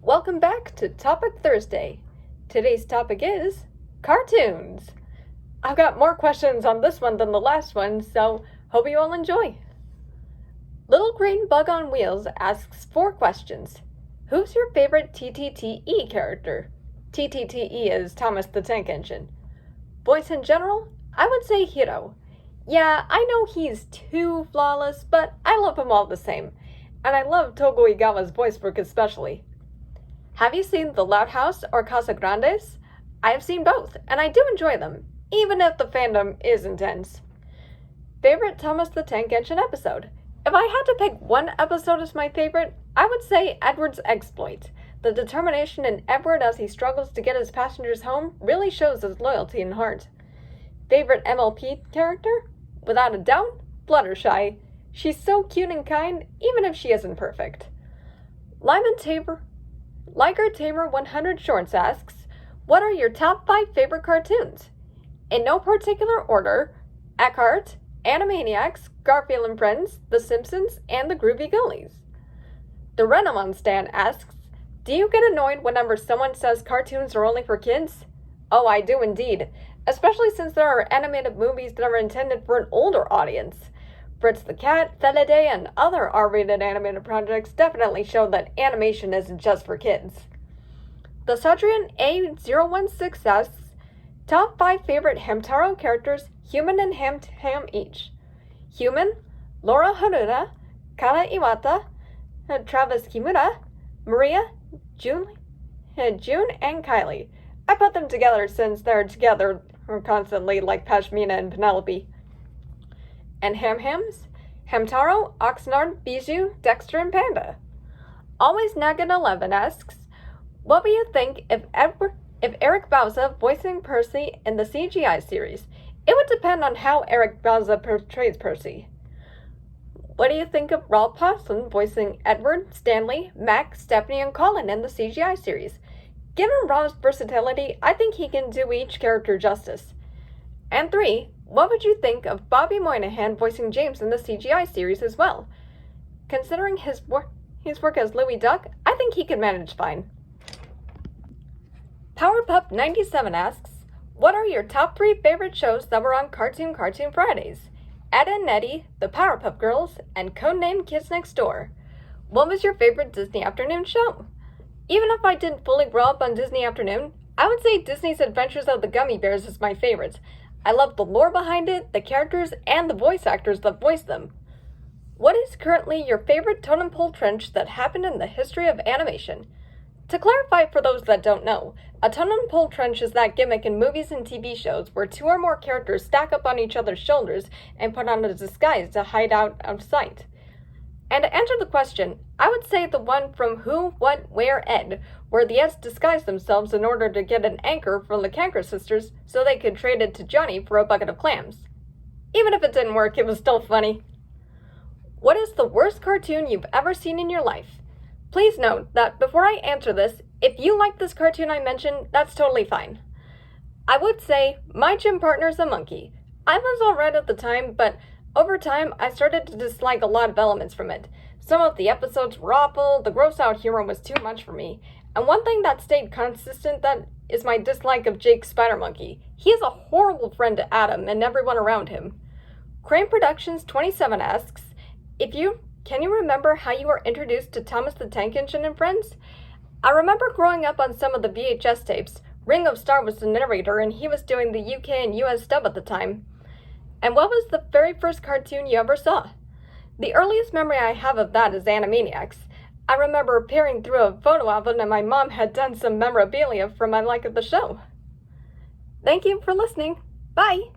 Welcome back to Topic Thursday. Today's topic is cartoons. I've got more questions on this one than the last one, so hope you all enjoy. Little Green Bug on Wheels asks 4 questions. Who's your favorite TTTE character? TTTE is Thomas the Tank Engine. Voice in general? I would say Hiro. Yeah, I know he's too flawless, but I love him all the same. And I love Togo Igawa's voice work especially. Have you seen The Loud House or Casa Grandes? I have seen both, and I do enjoy them, even if the fandom is intense. Favorite Thomas the Tank Engine episode? If I had to pick one episode as my favorite, I would say Edward's exploit. The determination in Edward as he struggles to get his passengers home really shows his loyalty and heart. Favorite MLP character? Without a doubt, Fluttershy. She's so cute and kind, even if she isn't perfect. Liger Tamer 100 Shorts asks, what are your top 5 favorite cartoons? In no particular order, Eckhart, Animaniacs, Garfield and Friends, The Simpsons, and The Groovy Ghoulies. The Renamon Stan asks, do you get annoyed whenever someone says cartoons are only for kids? Oh, I do indeed, especially since there are animated movies that are intended for an older audience. Fritz the Cat, Feliday, and other R-rated animated projects definitely show that animation isn't just for kids. The Sadrian A016 asks, top 5 favorite Hamtaro characters, human and ham each. Human, Laura Haruna, Kana Iwata, Travis Kimura, Maria, June, and Kylie. I put them together since they're together constantly like Pashmina and Penelope. And Hams, Hamtaro, Oxnard, Bijou, Dexter, and Panda. Always Nugget 11 asks, what would you think if Eric Bauza voicing Percy in the CGI series? It would depend on how Eric Bauza portrays Percy. What do you think of Ralph Paulson voicing Edward, Stanley, Mac, Stephanie, and Colin in the CGI series? Given Ralph's versatility, I think he can do each character justice. And 3, what would you think of Bobby Moynihan voicing James in the CGI series as well? Considering his work as Louie Duck, I think he could manage fine. Powerpup97 asks, what are your top 3 favorite shows that were on Cartoon Fridays? Ed and Nettie, The Powerpuff Girls, and Codename Kids Next Door. What was your favorite Disney Afternoon show? Even if I didn't fully grow up on Disney Afternoon, I would say Disney's Adventures of the Gummy Bears is my favorite. I love the lore behind it, the characters, and the voice actors that voice them. What is currently your favorite totem pole trench that happened in the history of animation? To clarify for those that don't know, a totem pole trench is that gimmick in movies and TV shows where 2 or more characters stack up on each other's shoulders and put on a disguise to hide out of sight. And to answer the question, I would say the one from Who, What, Where, Ed, where the Eds disguised themselves in order to get an anchor from the Kanker sisters so they could trade it to Johnny for a bucket of clams. Even if it didn't work, it was still funny. What is the worst cartoon you've ever seen in your life? Please note that before I answer this, if you like this cartoon I mentioned, that's totally fine. I would say My Gym Partner's a Monkey. I was alright at the time, but over time, I started to dislike a lot of elements from it. Some of the episodes were awful, the gross-out humor was too much for me, and one thing that stayed consistent that is my dislike of Jake Spider-Monkey. He is a horrible friend to Adam and everyone around him. Crane Productions 27 asks, can you remember how you were introduced to Thomas the Tank Engine and Friends? I remember growing up on some of the VHS tapes. Ringo Starr was the narrator and he was doing the UK and US dub at the time. And what was the very first cartoon you ever saw? The earliest memory I have of that is Animaniacs. I remember peering through a photo album and my mom had done some memorabilia for my like of the show. Thank you for listening. Bye!